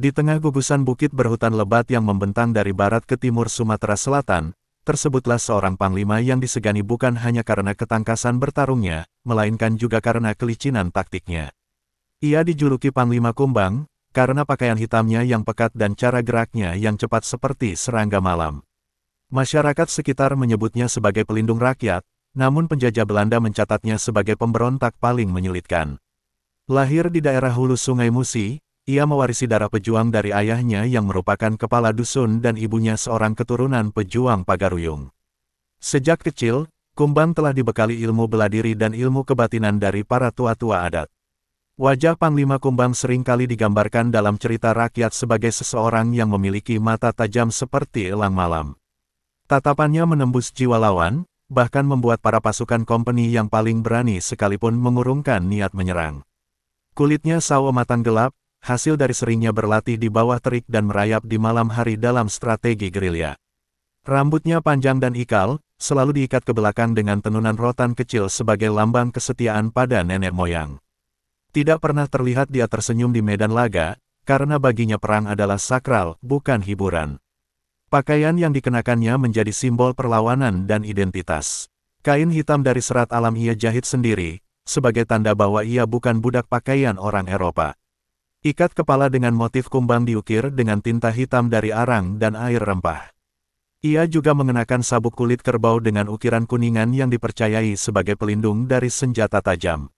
Di tengah gugusan bukit berhutan lebat yang membentang dari barat ke timur Sumatera Selatan, tersebutlah seorang panglima yang disegani bukan hanya karena ketangkasan bertarungnya, melainkan juga karena kelicinan taktiknya. Ia dijuluki Panglima Kumbang, karena pakaian hitamnya yang pekat dan cara geraknya yang cepat seperti serangga malam. Masyarakat sekitar menyebutnya sebagai pelindung rakyat, namun penjajah Belanda mencatatnya sebagai pemberontak paling menyulitkan. Lahir di daerah hulu Sungai Musi, ia mewarisi darah pejuang dari ayahnya yang merupakan kepala dusun dan ibunya seorang keturunan pejuang Pagaruyung. Sejak kecil, Kumbang telah dibekali ilmu bela diri dan ilmu kebatinan dari para tua-tua adat. Wajah Panglima Kumbang sering kali digambarkan dalam cerita rakyat sebagai seseorang yang memiliki mata tajam seperti elang malam. Tatapannya menembus jiwa lawan, bahkan membuat para pasukan kompeni yang paling berani sekalipun mengurungkan niat menyerang. Kulitnya sawo matang gelap, hasil dari seringnya berlatih di bawah terik dan merayap di malam hari dalam strategi gerilya. Rambutnya panjang dan ikal, selalu diikat ke belakang dengan tenunan rotan kecil sebagai lambang kesetiaan pada nenek moyang. Tidak pernah terlihat dia tersenyum di medan laga, karena baginya perang adalah sakral, bukan hiburan. Pakaian yang dikenakannya menjadi simbol perlawanan dan identitas. Kain hitam dari serat alam ia jahit sendiri, sebagai tanda bahwa ia bukan budak pakaian orang Eropa. Ikat kepala dengan motif kumbang diukir dengan tinta hitam dari arang dan air rempah. Ia juga mengenakan sabuk kulit kerbau dengan ukiran kuningan yang dipercayai sebagai pelindung dari senjata tajam.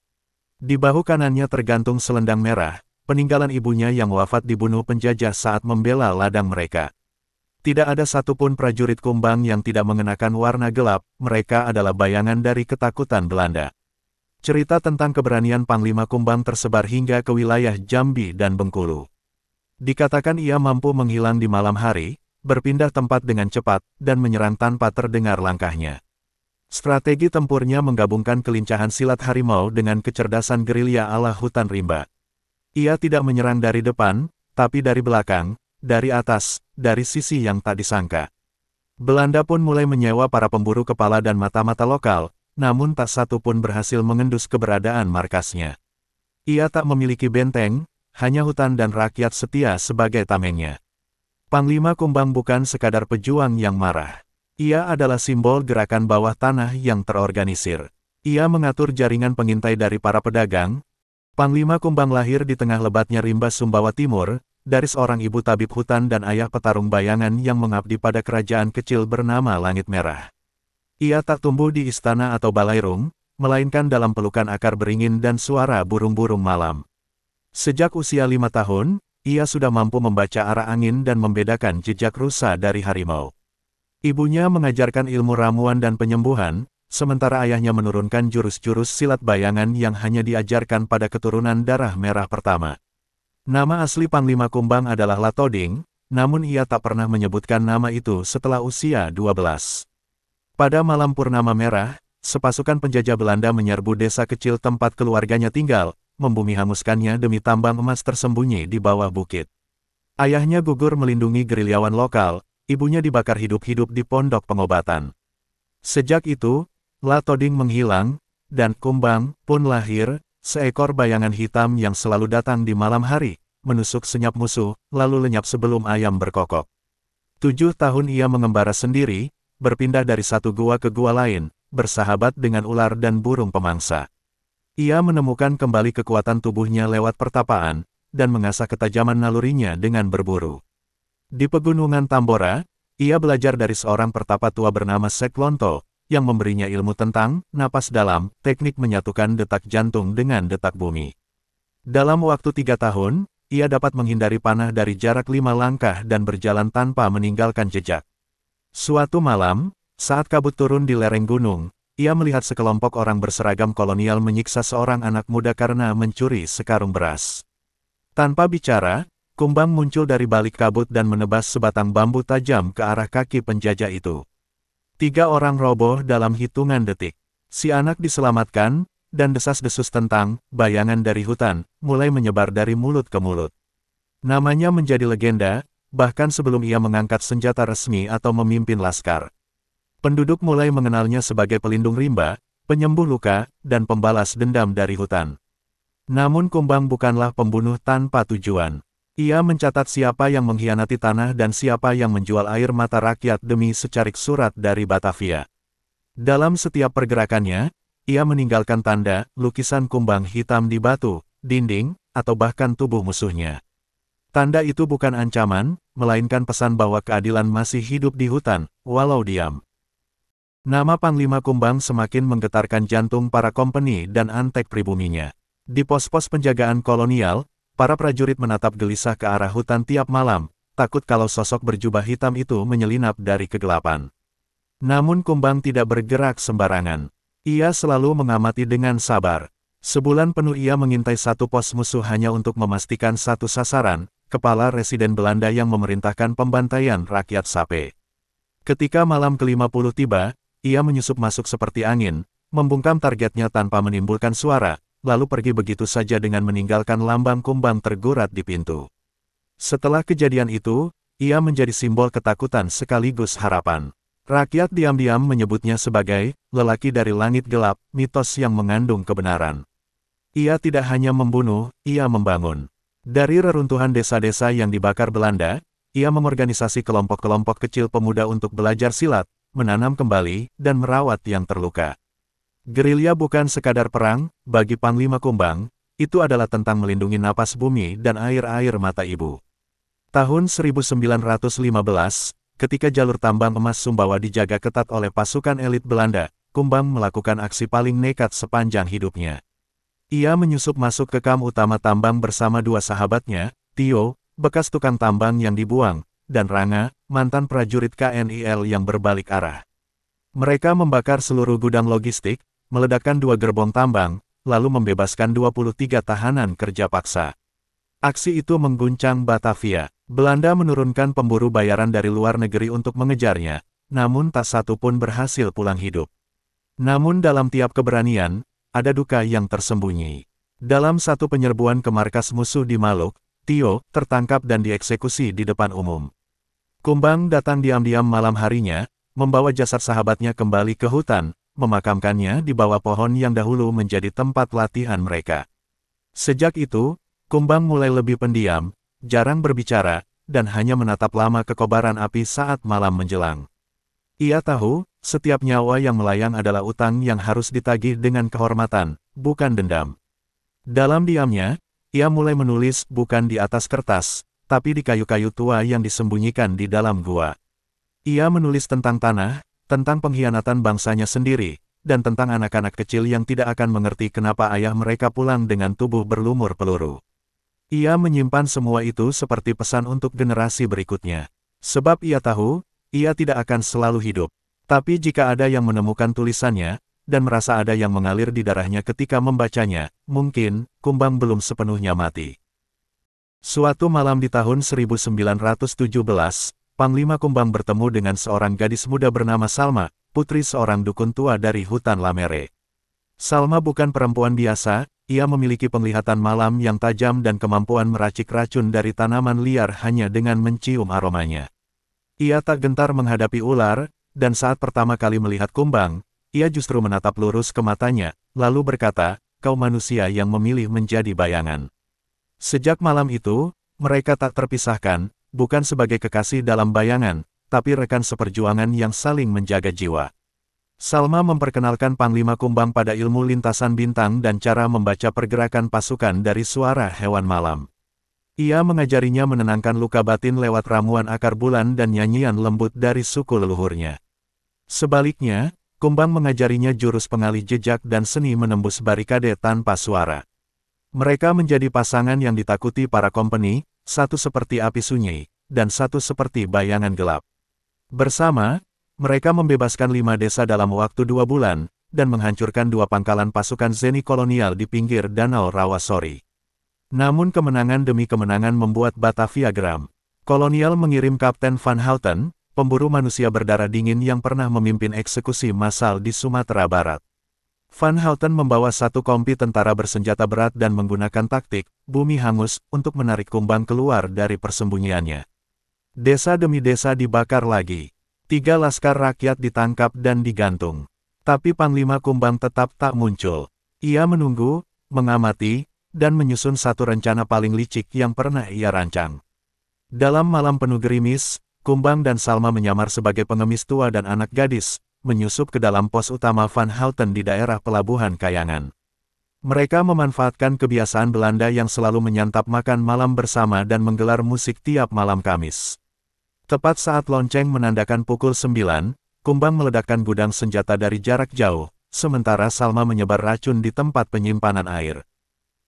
Di bahu kanannya tergantung selendang merah, peninggalan ibunya yang wafat dibunuh penjajah saat membela ladang mereka. Tidak ada satupun prajurit Kumbang yang tidak mengenakan warna gelap, mereka adalah bayangan dari ketakutan Belanda. Cerita tentang keberanian Panglima Kumbang tersebar hingga ke wilayah Jambi dan Bengkulu. Dikatakan ia mampu menghilang di malam hari, berpindah tempat dengan cepat, dan menyerang tanpa terdengar langkahnya. Strategi tempurnya menggabungkan kelincahan silat harimau dengan kecerdasan gerilya ala hutan rimba. Ia tidak menyerang dari depan, tapi dari belakang, dari atas, dari sisi yang tak disangka. Belanda pun mulai menyewa para pemburu kepala dan mata-mata lokal, namun tak satu pun berhasil mengendus keberadaan markasnya. Ia tak memiliki benteng, hanya hutan dan rakyat setia sebagai tamengnya. Panglima Kumbang bukan sekadar pejuang yang marah. Ia adalah simbol gerakan bawah tanah yang terorganisir. Ia mengatur jaringan pengintai dari para pedagang. Panglima Kumbang lahir di tengah lebatnya rimba Sumbawa Timur, dari seorang ibu tabib hutan dan ayah petarung bayangan yang mengabdi pada kerajaan kecil bernama Langit Merah. Ia tak tumbuh di istana atau balairung, melainkan dalam pelukan akar beringin dan suara burung-burung malam. Sejak usia 5 tahun, ia sudah mampu membaca arah angin dan membedakan jejak rusa dari harimau. Ibunya mengajarkan ilmu ramuan dan penyembuhan, sementara ayahnya menurunkan jurus-jurus silat bayangan yang hanya diajarkan pada keturunan darah merah pertama. Nama asli Panglima Kumbang adalah Latoding, namun ia tak pernah menyebutkan nama itu setelah usia 12. Pada malam purnama merah, sepasukan penjajah Belanda menyerbu desa kecil tempat keluarganya tinggal, membumi hanguskannya demi tambang emas tersembunyi di bawah bukit. Ayahnya gugur melindungi gerilyawan lokal, ibunya dibakar hidup-hidup di pondok pengobatan. Sejak itu, Latoding menghilang, dan Kumbang pun lahir, seekor bayangan hitam yang selalu datang di malam hari, menusuk senyap musuh, lalu lenyap sebelum ayam berkokok. 7 tahun ia mengembara sendiri, berpindah dari satu gua ke gua lain, bersahabat dengan ular dan burung pemangsa. Ia menemukan kembali kekuatan tubuhnya lewat pertapaan, dan mengasah ketajaman nalurinya dengan berburu. Di pegunungan Tambora, ia belajar dari seorang pertapa tua bernama Seklonto, yang memberinya ilmu tentang napas dalam, teknik menyatukan detak jantung dengan detak bumi. Dalam waktu 3 tahun, ia dapat menghindari panah dari jarak 5 langkah dan berjalan tanpa meninggalkan jejak. Suatu malam, saat kabut turun di lereng gunung, ia melihat sekelompok orang berseragam kolonial menyiksa seorang anak muda karena mencuri sekarung beras. Tanpa bicara, Kumbang muncul dari balik kabut dan menebas sebatang bambu tajam ke arah kaki penjajah itu. 3 orang roboh dalam hitungan detik. Si anak diselamatkan, dan desas-desus tentang bayangan dari hutan mulai menyebar dari mulut ke mulut. Namanya menjadi legenda, bahkan sebelum ia mengangkat senjata resmi atau memimpin laskar. Penduduk mulai mengenalnya sebagai pelindung rimba, penyembuh luka, dan pembalas dendam dari hutan. Namun Kumbang bukanlah pembunuh tanpa tujuan. Ia mencatat siapa yang mengkhianati tanah dan siapa yang menjual air mata rakyat demi secarik surat dari Batavia. Dalam setiap pergerakannya, ia meninggalkan tanda, lukisan kumbang hitam di batu, dinding, atau bahkan tubuh musuhnya. Tanda itu bukan ancaman, melainkan pesan bahwa keadilan masih hidup di hutan, walau diam. Nama Panglima Kumbang semakin menggetarkan jantung para kompeni dan antek pribuminya. Di pos-pos penjagaan kolonial, para prajurit menatap gelisah ke arah hutan tiap malam, takut kalau sosok berjubah hitam itu menyelinap dari kegelapan. Namun Kumbang tidak bergerak sembarangan. Ia selalu mengamati dengan sabar. Sebulan penuh ia mengintai satu pos musuh hanya untuk memastikan satu sasaran, kepala residen Belanda yang memerintahkan pembantaian rakyat Sape. Ketika malam ke-50 tiba, ia menyusup masuk seperti angin, membungkam targetnya tanpa menimbulkan suara, lalu pergi begitu saja dengan meninggalkan lambang kumbang tergurat di pintu. Setelah kejadian itu, ia menjadi simbol ketakutan sekaligus harapan. Rakyat diam-diam menyebutnya sebagai lelaki dari langit gelap, mitos yang mengandung kebenaran. Ia tidak hanya membunuh, ia membangun. Dari reruntuhan desa-desa yang dibakar Belanda, ia mengorganisasi kelompok-kelompok kecil pemuda untuk belajar silat, menanam kembali, dan merawat yang terluka. Gerilya bukan sekadar perang, bagi Panglima Kumbang, itu adalah tentang melindungi napas bumi dan air-air mata ibu. Tahun 1915, ketika jalur tambang emas Sumbawa dijaga ketat oleh pasukan elit Belanda, Kumbang melakukan aksi paling nekat sepanjang hidupnya. Ia menyusup masuk ke kam utama tambang bersama dua sahabatnya, Tio, bekas tukang tambang yang dibuang, dan Ranga, mantan prajurit KNIL yang berbalik arah. Mereka membakar seluruh gudang logistik, meledakkan dua gerbong tambang, lalu membebaskan 23 tahanan kerja paksa. Aksi itu mengguncang Batavia. Belanda menurunkan pemburu bayaran dari luar negeri untuk mengejarnya, namun tak satu pun berhasil pulang hidup. Namun dalam tiap keberanian, ada duka yang tersembunyi. Dalam satu penyerbuan ke markas musuh di Maluk, Tio tertangkap dan dieksekusi di depan umum. Kumbang datang diam-diam malam harinya, membawa jasad sahabatnya kembali ke hutan, memakamkannya di bawah pohon yang dahulu menjadi tempat latihan mereka. Sejak itu, Kumbang mulai lebih pendiam, jarang berbicara, dan hanya menatap lama kekobaran api saat malam menjelang. Ia tahu, setiap nyawa yang melayang adalah utang yang harus ditagih dengan kehormatan, bukan dendam. Dalam diamnya, ia mulai menulis bukan di atas kertas, tapi di kayu-kayu tua yang disembunyikan di dalam gua. Ia menulis tentang tanah, tentang pengkhianatan bangsanya sendiri, dan tentang anak-anak kecil yang tidak akan mengerti kenapa ayah mereka pulang dengan tubuh berlumur peluru. Ia menyimpan semua itu seperti pesan untuk generasi berikutnya. Sebab ia tahu, ia tidak akan selalu hidup. Tapi jika ada yang menemukan tulisannya, dan merasa ada yang mengalir di darahnya ketika membacanya, mungkin, Kumbang belum sepenuhnya mati. Suatu malam di tahun 1917, Panglima Kumbang bertemu dengan seorang gadis muda bernama Salma, putri seorang dukun tua dari hutan Lamere. Salma bukan perempuan biasa, ia memiliki penglihatan malam yang tajam dan kemampuan meracik racun dari tanaman liar hanya dengan mencium aromanya. Ia tak gentar menghadapi ular, dan saat pertama kali melihat Kumbang, ia justru menatap lurus ke matanya, lalu berkata, "Kau manusia yang memilih menjadi bayangan." Sejak malam itu, mereka tak terpisahkan, bukan sebagai kekasih dalam bayangan, tapi rekan seperjuangan yang saling menjaga jiwa. Salma memperkenalkan Panglima Kumbang pada ilmu lintasan bintang dan cara membaca pergerakan pasukan dari suara hewan malam. Ia mengajarinya menenangkan luka batin lewat ramuan akar bulan dan nyanyian lembut dari suku leluhurnya. Sebaliknya, Kumbang mengajarinya jurus pengalih jejak dan seni menembus barikade tanpa suara. Mereka menjadi pasangan yang ditakuti para kompeni, satu seperti api sunyi, dan satu seperti bayangan gelap. Bersama, mereka membebaskan 5 desa dalam waktu 2 bulan, dan menghancurkan 2 pangkalan pasukan Zeni kolonial di pinggir Danau Rawasori. Namun kemenangan demi kemenangan membuat Batavia geram. Kolonial mengirim Kapten Van Houten, pemburu manusia berdarah dingin yang pernah memimpin eksekusi massal di Sumatera Barat. Van Houten membawa satu kompi tentara bersenjata berat dan menggunakan taktik bumi hangus untuk menarik Kumbang keluar dari persembunyiannya. Desa demi desa dibakar lagi. 3 laskar rakyat ditangkap dan digantung. Tapi Panglima Kumbang tetap tak muncul. Ia menunggu, mengamati, dan menyusun satu rencana paling licik yang pernah ia rancang. Dalam malam penuh gerimis, Kumbang dan Salma menyamar sebagai pengemis tua dan anak gadis, menyusup ke dalam pos utama Van Houten di daerah Pelabuhan Kayangan. Mereka memanfaatkan kebiasaan Belanda yang selalu menyantap makan malam bersama dan menggelar musik tiap malam Kamis. Tepat saat lonceng menandakan pukul 9, Kumbang meledakkan gudang senjata dari jarak jauh, sementara Salma menyebar racun di tempat penyimpanan air.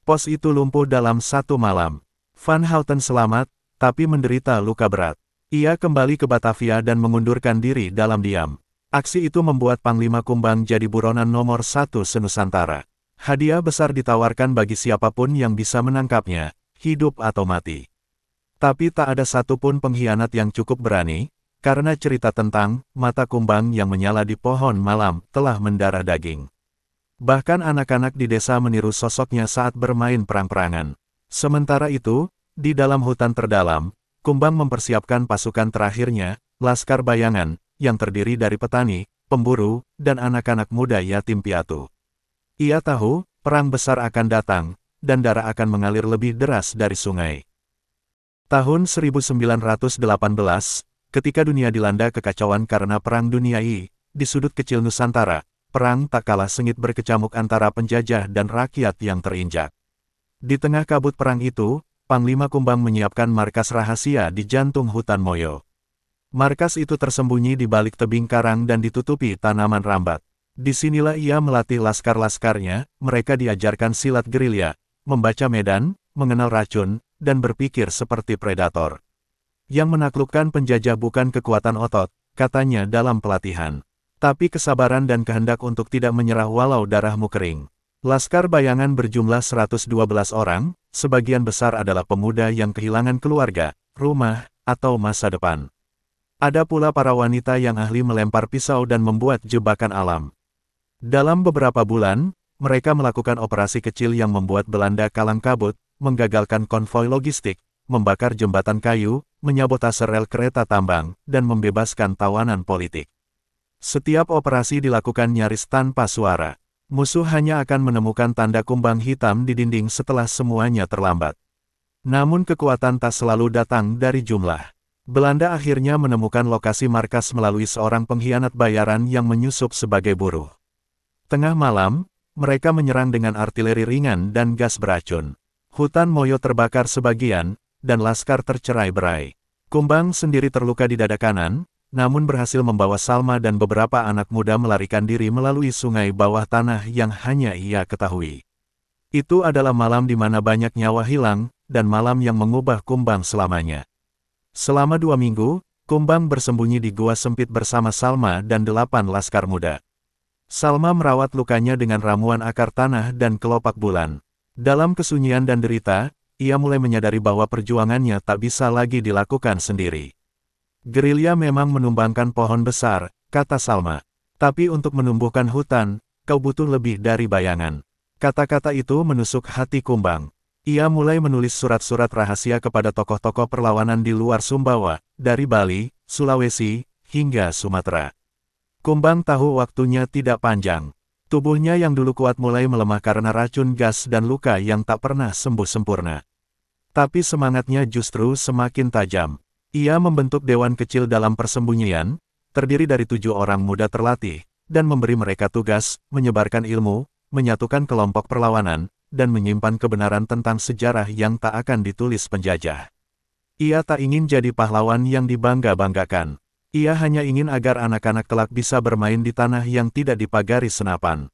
Pos itu lumpuh dalam satu malam. Van Houten selamat, tapi menderita luka berat. Ia kembali ke Batavia dan mengundurkan diri dalam diam. Aksi itu membuat Panglima Kumbang jadi buronan nomor 1 se-Nusantara. Hadiah besar ditawarkan bagi siapapun yang bisa menangkapnya, hidup atau mati. Tapi tak ada satupun pengkhianat yang cukup berani, karena cerita tentang mata kumbang yang menyala di pohon malam telah mendarah daging. Bahkan anak-anak di desa meniru sosoknya saat bermain perang-perangan. Sementara itu, di dalam hutan terdalam, Kumbang mempersiapkan pasukan terakhirnya, Laskar Bayangan, yang terdiri dari petani, pemburu, dan anak-anak muda yatim piatu. Ia tahu, perang besar akan datang, dan darah akan mengalir lebih deras dari sungai. Tahun 1918, ketika dunia dilanda kekacauan karena Perang Dunia I, di sudut kecil Nusantara, perang tak kalah sengit berkecamuk antara penjajah dan rakyat yang terinjak. Di tengah kabut perang itu, Panglima Kumbang menyiapkan markas rahasia di jantung hutan Moyo. Markas itu tersembunyi di balik tebing karang dan ditutupi tanaman rambat. Disinilah ia melatih laskar-laskarnya, mereka diajarkan silat gerilya, membaca medan, mengenal racun, dan berpikir seperti predator. Yang menaklukkan penjajah bukan kekuatan otot, katanya dalam pelatihan, tapi kesabaran dan kehendak untuk tidak menyerah walau darahmu kering. Laskar Bayangan berjumlah 112 orang, sebagian besar adalah pemuda yang kehilangan keluarga, rumah, atau masa depan. Ada pula para wanita yang ahli melempar pisau dan membuat jebakan alam. Dalam beberapa bulan, mereka melakukan operasi kecil yang membuat Belanda kalang kabut, menggagalkan konvoi logistik, membakar jembatan kayu, menyabotase rel kereta tambang, dan membebaskan tawanan politik. Setiap operasi dilakukan nyaris tanpa suara. Musuh hanya akan menemukan tanda kumbang hitam di dinding setelah semuanya terlambat. Namun kekuatan tak selalu datang dari jumlah. Belanda akhirnya menemukan lokasi markas melalui seorang pengkhianat bayaran yang menyusup sebagai buruh. Tengah malam, mereka menyerang dengan artileri ringan dan gas beracun. Hutan Moyo terbakar sebagian, dan laskar tercerai-berai. Kumbang sendiri terluka di dada kanan, namun berhasil membawa Salma dan beberapa anak muda melarikan diri melalui sungai bawah tanah yang hanya ia ketahui. Itu adalah malam di mana banyak nyawa hilang, dan malam yang mengubah Kumbang selamanya. Selama 2 minggu, Kumbang bersembunyi di gua sempit bersama Salma dan 8 laskar muda. Salma merawat lukanya dengan ramuan akar tanah dan kelopak bulan. Dalam kesunyian dan derita, ia mulai menyadari bahwa perjuangannya tak bisa lagi dilakukan sendiri. Gerilya memang menumbangkan pohon besar, kata Salma. Tapi untuk menumbuhkan hutan, kau butuh lebih dari bayangan. Kata-kata itu menusuk hati Kumbang. Ia mulai menulis surat-surat rahasia kepada tokoh-tokoh perlawanan di luar Sumbawa, dari Bali, Sulawesi, hingga Sumatera. Kumbang tahu waktunya tidak panjang. Tubuhnya yang dulu kuat mulai melemah karena racun gas dan luka yang tak pernah sembuh sempurna. Tapi semangatnya justru semakin tajam. Ia membentuk dewan kecil dalam persembunyian, terdiri dari 7 orang muda terlatih, dan memberi mereka tugas, menyebarkan ilmu, menyatukan kelompok perlawanan, dan menyimpan kebenaran tentang sejarah yang tak akan ditulis penjajah. Ia tak ingin jadi pahlawan yang dibangga-banggakan. Ia hanya ingin agar anak-anak kelak bisa bermain di tanah yang tidak dipagari senapan.